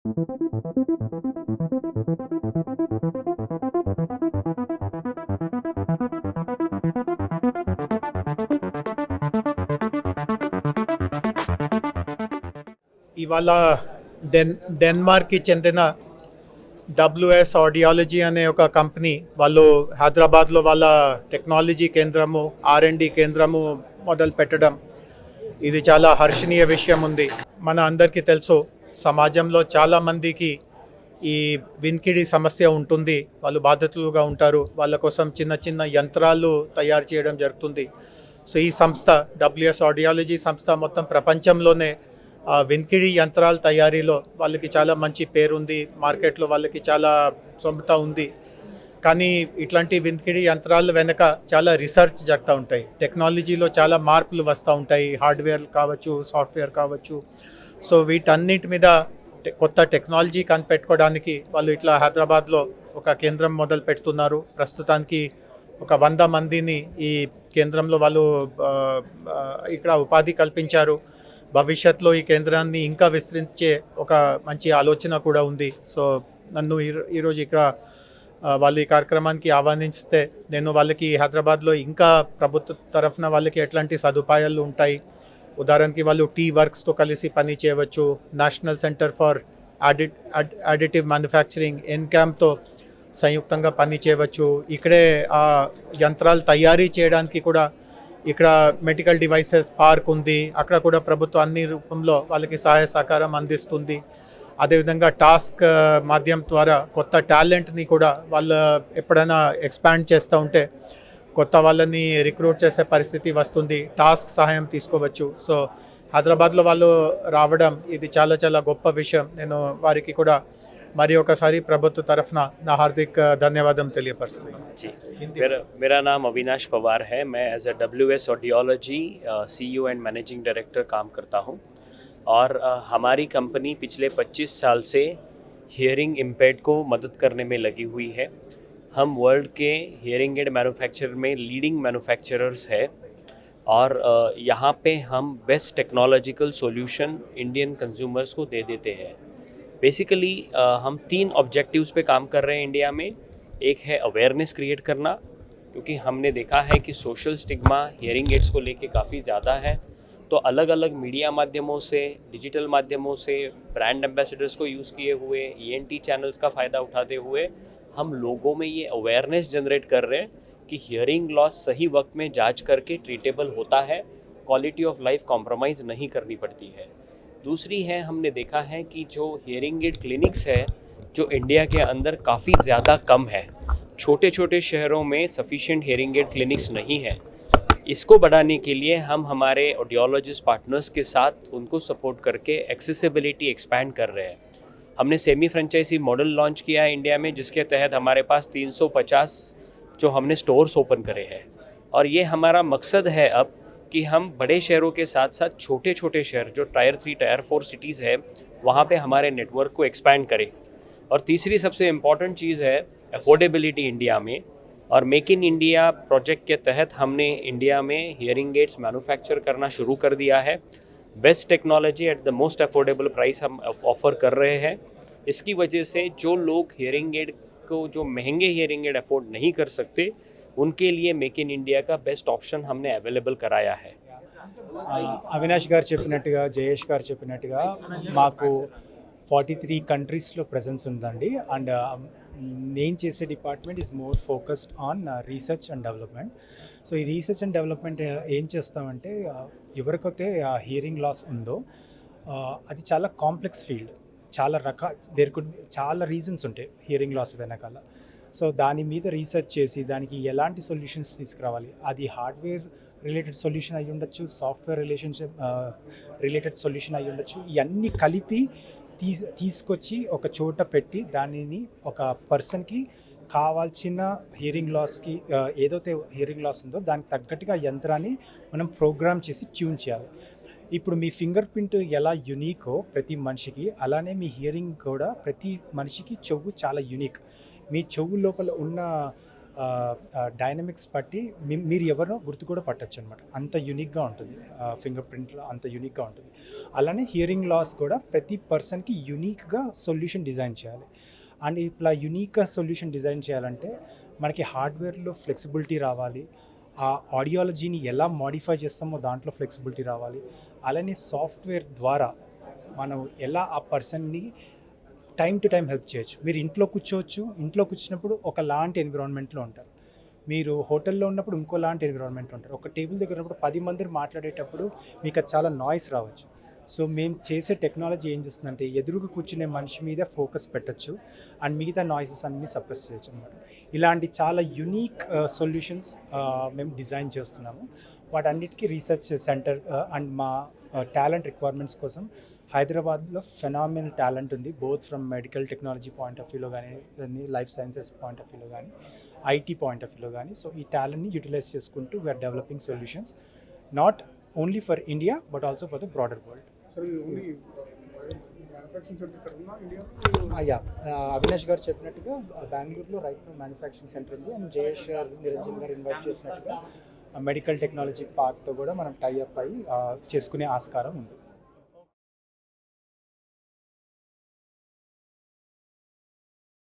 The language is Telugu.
ఇవాళ డెన్మార్క్కి చెందిన డబ్ల్యూఎస్ ఆడియాలజీ అనే ఒక కంపెనీ వాళ్ళు హైదరాబాద్లో వాళ్ళ టెక్నాలజీ కేంద్రము R&D కేంద్రము మొదలు పెట్టడం ఇది చాలా హర్షణీయ విషయం ఉంది. మన అందరికీ తెలుసు సమాజంలో చాలామందికి ఈ వినికిడి సమస్య ఉంటుంది, వాళ్ళు బాధితులుగా ఉంటారు, వాళ్ళ కోసం చిన్న చిన్న యంత్రాలు తయారు చేయడం జరుగుతుంది. సో ఈ సంస్థ డబ్ల్యూఎస్ ఆడియాలజీ సంస్థ మొత్తం ప్రపంచంలోనే వినికిడి యంత్రాల తయారీలో వాళ్ళకి చాలా మంచి పేరుంది, మార్కెట్లో వాళ్ళకి చాలా సొంత ఉంది. కానీ ఇట్లాంటి వినికిడి యంత్రాల వెనక చాలా రీసెర్చ్ జరుగుతూ ఉంటాయి, టెక్నాలజీలో చాలా మార్పులు వస్తూ ఉంటాయి, హార్డ్వేర్ కావచ్చు, సాఫ్ట్వేర్ కావచ్చు. సో వీటన్నిటి మీద కొత్త టెక్నాలజీ కనిపెట్టుకోవడానికి వాళ్ళు ఇట్లా హైదరాబాద్లో ఒక కేంద్రం మొదలు పెడుతున్నారు. ప్రస్తుతానికి ఒక 100 మందిని ఈ కేంద్రంలో వాళ్ళు ఇక్కడ ఉపాధి కల్పించారు. భవిష్యత్తులో ఈ కేంద్రాన్ని ఇంకా విస్తరించే ఒక మంచి ఆలోచన కూడా ఉంది. సో నన్ను ఈరోజు ఇక్కడ వాళ్ళు ఈ కార్యక్రమానికి ఆహ్వానిస్తే నేను వాళ్ళకి హైదరాబాద్లో ఇంకా ప్రభుత్వ తరఫున వాళ్ళకి ఎట్లాంటి సదుపాయాలు ఉంటాయి, ఉదాహరణకి వాళ్ళు వర్క్స్తో కలిసి పని చేయవచ్చు, national centre for additive manufacturing ఎన్కామ్తో సంయుక్తంగా పని చేయవచ్చు. ఇక్కడే ఆ యంత్రాలు తయారీ చేయడానికి కూడా ఇక్కడ మెడికల్ డివైసెస్ పార్క్ ఉంది, అక్కడ కూడా ప్రభుత్వం అన్ని రూపంలో వాళ్ళకి సహాయ సహకారం అందిస్తుంది. అదేవిధంగా టాస్క్ మాధ్యమం ద్వారా కొత్త టాలెంట్ని కూడా వాళ్ళు ఎప్పుడైనా ఎక్స్పాండ్ చేస్తూ ఉంటే కొత్త వాళ్ళని రిక్రూట్ చేసే పరిస్థితి వస్తుంది, టాస్క్ సహాయం తీసుకోవచ్చు. సో హైదరాబాద్లో వాళ్ళు రావడం ఇది చాలా చాలా గొప్ప విషయం. నేను వారికి కూడా మరి ఒకసారి ప్రభుత్వ తరఫున నా హార్దిక ధన్యవాదం తెలియపరుస్తున్నాను. मेरा नाम अविनाश पवार है। मैं as a WS audiology CEO and managing director काम करता हूँ और हमारी कंपनी पिछले 25 साल से हियरिंग इम्पेयर्ड को मदद करने में लगी हुई है। हम वर्ल्ड के हियरिंग एड मैन्युफैक्चरर में लीडिंग मैन्युफैक्चरर्स है और यहाँ पे हम best technological solution Indian consumers को दे देते हैं। बेसिकली हम 3 ऑब्जेक्टिव्स पे काम कर रहे हैं इंडिया में। एक है अवेयरनेस क्रिएट करना, क्योंकि हमने देखा है कि सोशल स्टिग्मा हियरिंग एड्स को लेके काफ़ी ज़्यादा है। तो अलग अलग मीडिया माध्यमों से, डिजिटल माध्यमों से, ब्रांड एम्बेसडर्स को यूज़ किए हुए, ENT चैनल्स का फ़ायदा उठाते हुए हम लोगों में ये अवेयरनेस जनरेट कर रहे हैं कि हियरिंग लॉस सही वक्त में जांच करके ट्रीटेबल होता है, क्वालिटी ऑफ लाइफ कॉम्प्रोमाइज़ नहीं करनी पड़ती है। दूसरी है, हमने देखा है कि जो हियरिंग एड क्लिनिक्स है जो इंडिया के अंदर काफ़ी ज़्यादा कम है, छोटे छोटे शहरों में सफिशिएंट हियरिंग एड क्लिनिक्स नहीं है। इसको बढ़ाने के लिए हम हमारे ऑडियोलॉजिस्ट पार्टनर्स के साथ उनको सपोर्ट करके एक्सेसिबिलिटी एक्सपैंड कर रहे हैं। हमने सेमी फ्रेंचाइजी मॉडल लॉन्च किया है इंडिया में, जिसके तहत हमारे पास 350 जो हमने स्टोर्स ओपन करे हैं। और ये हमारा मकसद है अब कि हम बड़े शहरों के साथ साथ छोटे छोटे शहर जो टायर 3 टायर 4 सिटीज़ है वहाँ पे हमारे नेटवर्क को एक्सपैंड करें। और तीसरी सबसे इम्पॉर्टेंट चीज़ है अफोर्डेबिलिटी इंडिया में। और मेक इन इंडिया प्रोजेक्ट के तहत हमने इंडिया में हियरिंग एड्स मैन्युफैक्चर करना शुरू कर दिया है। Best technology at the most affordable price हम ऑफ़र कर रहे हैं। इसकी वजह से जो लोग हियरिंग एड को, जो महंगे हियरिंग एड अफोर्ड नहीं कर सकते, उनके लिए मेक इन इंडिया का बेस्ट ऑप्शन हमने अवेलेबल कराया है। అవినాష్ గారు చెప్పినట్టుగా, జయేష్ గారు చెప్పినట్టుగా మాకు 43 కంట్రీస్లో ప్రెజెన్స్ ఉందండి. అండ్ నేను చేసే department is more focused on research and development. So ఈ రీసెర్చ్ అండ్ డెవలప్మెంట్ ఏం చేస్తామంటే, ఎవరికైతే హియరింగ్ లాస్ ఉందో అది చాలా కాంప్లెక్స్ ఫీల్డ్, చాలా రీజన్స్ ఉంటాయి హియరింగ్ లాస్ వెనకాల. సో దాని మీద రీసెర్చ్ చేసి దానికి ఎలాంటి సొల్యూషన్స్ తీసుకురావాలి, అది హార్డ్వేర్ రిలేటెడ్ సొల్యూషన్ అయ్యి ఉండొచ్చు, సాఫ్ట్వేర్ రిలేటెడ్ సొల్యూషన్ అయ్యి ఉండొచ్చు. ఇవన్నీ కలిపి తీసుకొచ్చి ఒక చోట పెట్టి దానిని ఒక పర్సన్కి కావాల్సిన హియరింగ్ లాస్కి ఏదైతే హియరింగ్ లాస్ ఉందో దానికి తగ్గట్టుగా యంత్రాన్ని మనం ప్రోగ్రామ్ చేసి ట్యూన్ చేయాలి. ఇప్పుడు మీ ఫింగర్ ప్రింట్ ఎలా యునీకో ప్రతి మనిషికి, అలానే మీ హియరింగ్ కూడా ప్రతి మనిషికి చెవు చాలా యునీక్. మీ చెవు లోపల ఉన్న డైనమిక్స్ బట్టి మీరు ఎవరో గుర్తు కూడా పట్టచ్చు అనమాట. అంత యూనిక్గా ఉంటుంది, ఫింగర్ ప్రింట్లో అంత యూనిక్గా ఉంటుంది. అలానే హియరింగ్ లాస్ కూడా ప్రతి పర్సన్కి యూనిక్గా సొల్యూషన్ డిజైన్ చేయాలి. అండ్ ఇట్లా యూనిక్గా సొల్యూషన్ డిజైన్ చేయాలంటే మనకి హార్డ్వేర్లో ఫ్లెక్సిబిలిటీ రావాలి, ఆ ఆడియాలజీని ఎలా మాడిఫై చేస్తామో దాంట్లో ఫ్లెక్సిబిలిటీ రావాలి. అలానే సాఫ్ట్వేర్ ద్వారా మనం ఎలా ఆ పర్సన్ని టైం టు టైం హెల్ప్ చేయొచ్చు. మీరు ఇంట్లో కూర్చోవచ్చు, ఇంట్లో కూర్చున్నప్పుడు ఒకలాంటి ఎన్విరాన్మెంట్లో ఉంటారు, మీరు హోటల్లో ఉన్నప్పుడు ఇంకోలాంటి ఎన్విరాన్మెంట్లో ఉంటారు, ఒక టేబుల్ దగ్గర ఉన్నప్పుడు 10 మంది మాట్లాడేటప్పుడు మీకు అది చాలా నాయిస్ రావచ్చు. సో మేము చేసే టెక్నాలజీ ఏం చేస్తుందంటే ఎదురుగా కూర్చునే మనిషి మీద ఫోకస్ పెట్టచ్చు అండ్ మిగతా నాయిసెస్ అన్నీ సప్రెస్ చేయొచ్చు అనమాట. ఇలాంటి చాలా యునీక్ సొల్యూషన్స్ మేము డిజైన్ చేస్తున్నాము. వాటన్నిటికీ రీసెర్చ్ సెంటర్ అండ్ మా టాలెంట్ రిక్వైర్మెంట్స్ కోసం హైదరాబాద్లో ఫెనామినల్ టాలెంట్ ఉంది, both from medical technology point of వ్యూలో కానీ, లైఫ్ సైన్సెస్ పాయింట్ ఆఫ్ వ్యూలో కానీ, ఐటీ పాయింట్ ఆఫ్ వ్యూలో కానీ. సో ఈ టాలెంట్ని యూటిలైజ్ చేసుకుంటూ we are developing solutions not only for India but also for the broader world. Yeah, Avinash గారు చెప్పినట్టుగా బెంగళూరులో రైట్ నౌ మ్యానుఫ్యాక్చరింగ్ సెంటర్ ఉంది అండ్ జయేష్ గారు, నిరంజన్ గారు ఇన్వైట్ చేసినట్టుగా మెడికల్ టెక్నాలజీ పార్క్తో కూడా మనం టైఅప్ అయ్యి చేసుకునే ఆస్కారం ఉంది.